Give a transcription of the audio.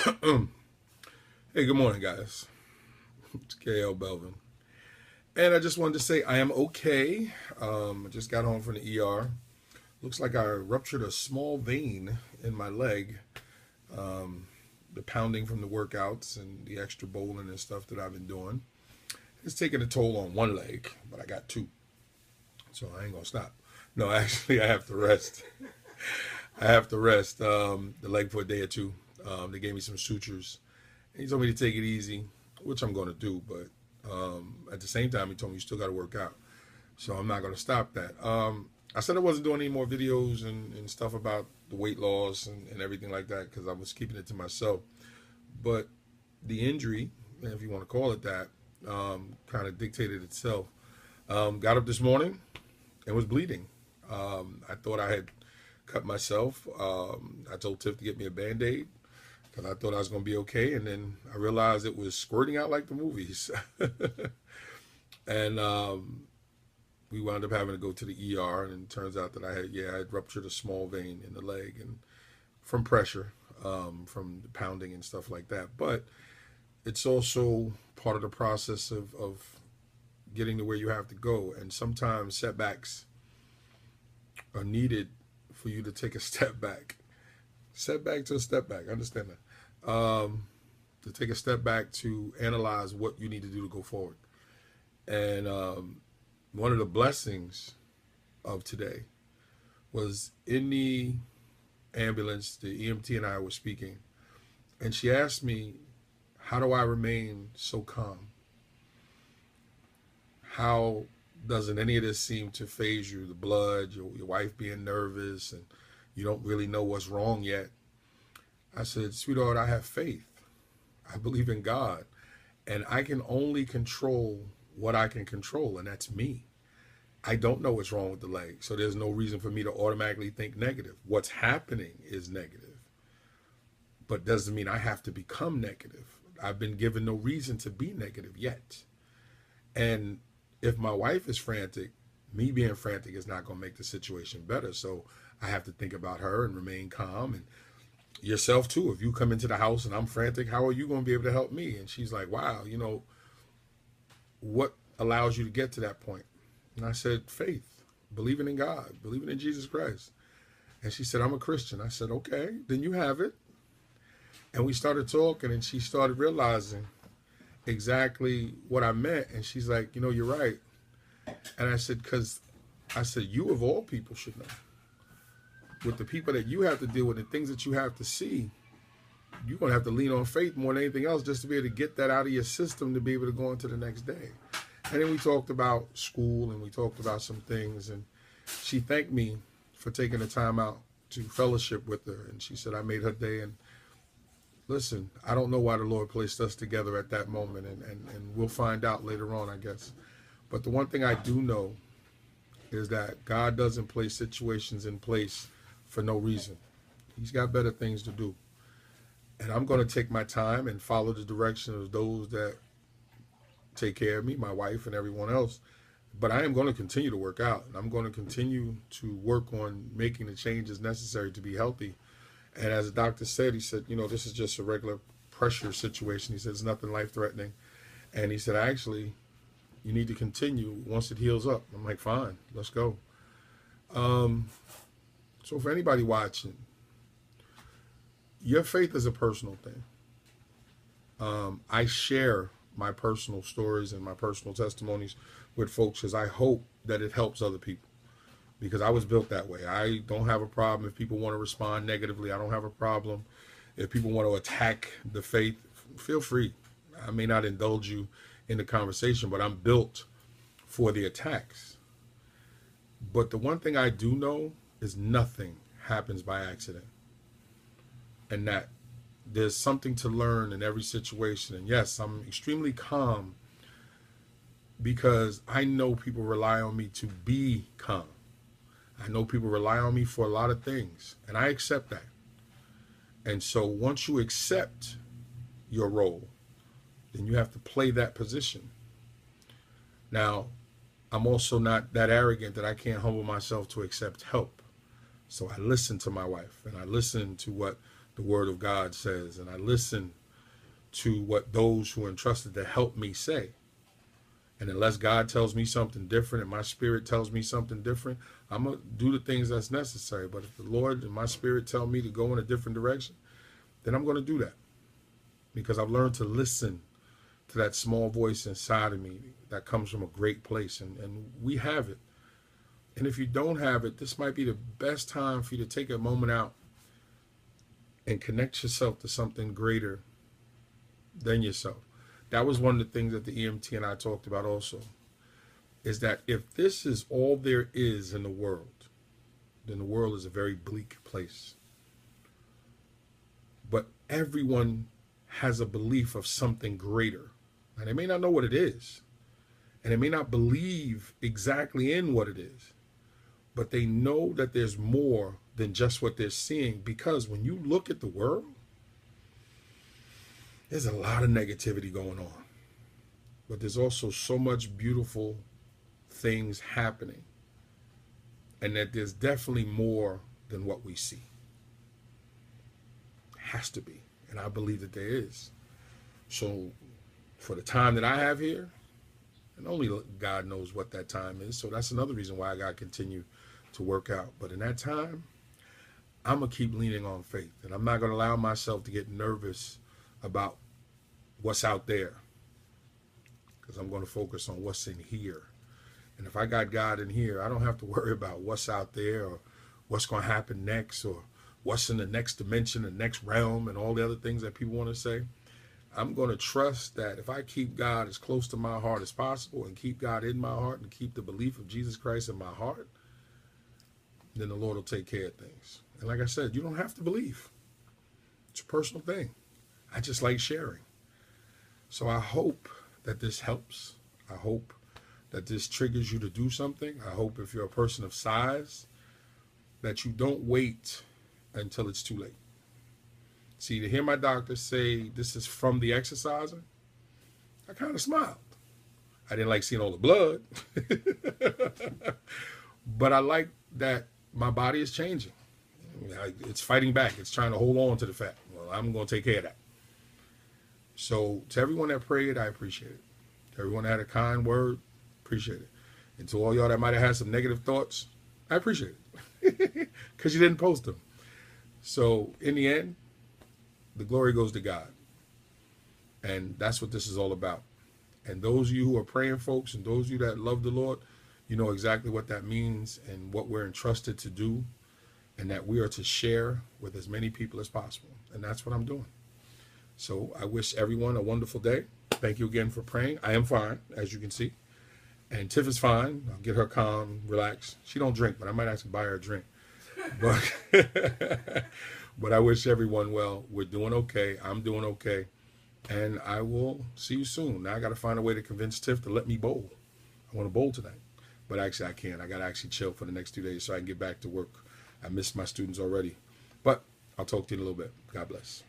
Hey, good morning, guys. It's KL Belvin. And I just wanted to say I am okay. I just got home from the ER. Looks like I ruptured a small vein in my leg. Um, the pounding from the workouts and the extra bowling and stuff that I've been doing. It's taking a toll on one leg, but I got two. So I ain't going to stop. No, actually, I have to rest. I have to rest the leg for a day or two. They gave me some sutures. He told me to take it easy, which I'm going to do. But at the same time, he told me you still got to work out. So I'm not going to stop that. I said I wasn't doing any more videos and stuff about the weight loss and everything like that because I was keeping it to myself. But the injury, if you want to call it that, kind of dictated itself. Got up this morning and was bleeding. I thought I had cut myself. I told Tiff to get me a Band-Aid because I thought I was going to be okay. And then I realized it was squirting out like the movies. And we wound up having to go to the ER. And it turns out that I had ruptured a small vein in the leg and from pressure, from the pounding and stuff like that. But it's also part of the process of getting to where you have to go. And sometimes setbacks are needed for you to take a step back. Setback to a step back. I understand that. To take a step back to analyze what you need to do to go forward. And one of the blessings of today was in the ambulance, the EMT and I were speaking, and she asked me, how do I remain so calm? How doesn't any of this seem to phase you? The blood, your wife being nervous, and you don't really know what's wrong yet. I said, sweetheart, I have faith. I believe in God. And I can only control what I can control, and that's me. I don't know what's wrong with the leg, so there's no reason for me to automatically think negative. What's happening is negative, but doesn't mean I have to become negative. I've been given no reason to be negative yet. And if my wife is frantic, me being frantic is not going to make the situation better. So I have to think about her and remain calm. And yourself too, if you come into the house and I'm frantic, how are you going to be able to help me? And she's like, wow, what allows you to get to that point? And I said, faith, believing in God, believing in Jesus Christ. And she said, I'm a Christian. I said, okay, then you have it. And we started talking, and she started realizing exactly what I meant. And she's like, you're right. And I said, you of all people should know. With the people that you have to deal with and things that you have to see, you're going to have to lean on faith more than anything else just to be able to get that out of your system to be able to go into the next day. And then we talked about school and we talked about some things. And she thanked me for taking the time out to fellowship with her. And she said, I made her day. And listen, I don't know why the Lord placed us together at that moment. And we'll find out later on, I guess. But the one thing I do know is that God doesn't place situations in place for no reason. He's got better things to do. And I'm going to take my time and follow the direction of those that take care of me, my wife and everyone else. But I am going to continue to work out. And I'm going to continue to work on making the changes necessary to be healthy. And as the doctor said, he said, this is just a regular pressure situation. He said, it's nothing life-threatening. And he said, actually, you need to continue once it heals up. I'm like, fine, let's go. So for anybody watching, your faith is a personal thing. I share my personal stories and my personal testimonies with folks because I hope that it helps other people, because I was built that way. I don't have a problem if people want to respond negatively. I don't have a problem if people want to attack the faith. Feel free. I may not indulge you in the conversation, but I'm built for the attacks. But the one thing I do know is nothing happens by accident, and that there's something to learn in every situation. And yes, I'm extremely calm because I know people rely on me to be calm. I know people rely on me for a lot of things, and I accept that. And so once you accept your role, then you have to play that position. Now, I'm also not that arrogant that I can't humble myself to accept help. So I listen to my wife, and I listen to what the Word of God says, and I listen to what those who are entrusted to help me say. And unless God tells me something different and my spirit tells me something different, I'm going to do the things that's necessary. But if the Lord and my spirit tell me to go in a different direction, then I'm going to do that. Because I've learned to listen to that small voice inside of me that comes from a great place. And we have it. And if you don't have it, this might be the best time for you to take a moment out and connect yourself to something greater than yourself. That was one of the things that the EMT and I talked about also, is that if this is all there is in the world, then the world is a very bleak place. But everyone has a belief of something greater. And they may not know what it is, and they may not believe exactly in what it is, but they know that there's more than just what they're seeing, because when you look at the world, there's a lot of negativity going on, but there's also so much beautiful things happening, and that there's definitely more than what we see. Has to be, and I believe that there is. So for the time that I have here, and only God knows what that time is, so that's another reason why I got to continue to work out. But in that time, I'm going to keep leaning on faith, and I'm not going to allow myself to get nervous about what's out there, because I'm going to focus on what's in here. And if I got God in here, I don't have to worry about what's out there or what's going to happen next or what's in the next dimension, the next realm, and all the other things that people want to say. I'm going to trust that if I keep God as close to my heart as possible and keep God in my heart and keep the belief of Jesus Christ in my heart, then the Lord will take care of things. And like I said, you don't have to believe. It's a personal thing. I just like sharing. So I hope that this helps. I hope that this triggers you to do something. I hope if you're a person of size, that you don't wait until it's too late. See, to hear my doctor say this is from the exercising, I kind of smiled. I didn't like seeing all the blood, but I like that my body is changing. It's fighting back. It's trying to hold on to the fact. Well, I'm going to take care of that. So to everyone that prayed, I appreciate it. To everyone that had a kind word, appreciate it. And to all y'all that might have had some negative thoughts, I appreciate it. Because you didn't post them. So in the end, the glory goes to God. And that's what this is all about. And those of you who are praying folks, and those of you that love the Lord, you know exactly what that means and what we're entrusted to do, and that we are to share with as many people as possible. And that's what I'm doing. So I wish everyone a wonderful day. Thank you again for praying. I am fine, as you can see. And Tiff is fine. I'll get her calm, relaxed. She don't drink, but I might actually buy her a drink. But, but I wish everyone well. We're doing okay. I'm doing okay. And I will see you soon. Now I got to find a way to convince Tiff to let me bowl. I want to bowl tonight. But actually I can't. I got to actually chill for the next 2 days so I can get back to work. I missed my students already. But I'll talk to you in a little bit. God bless.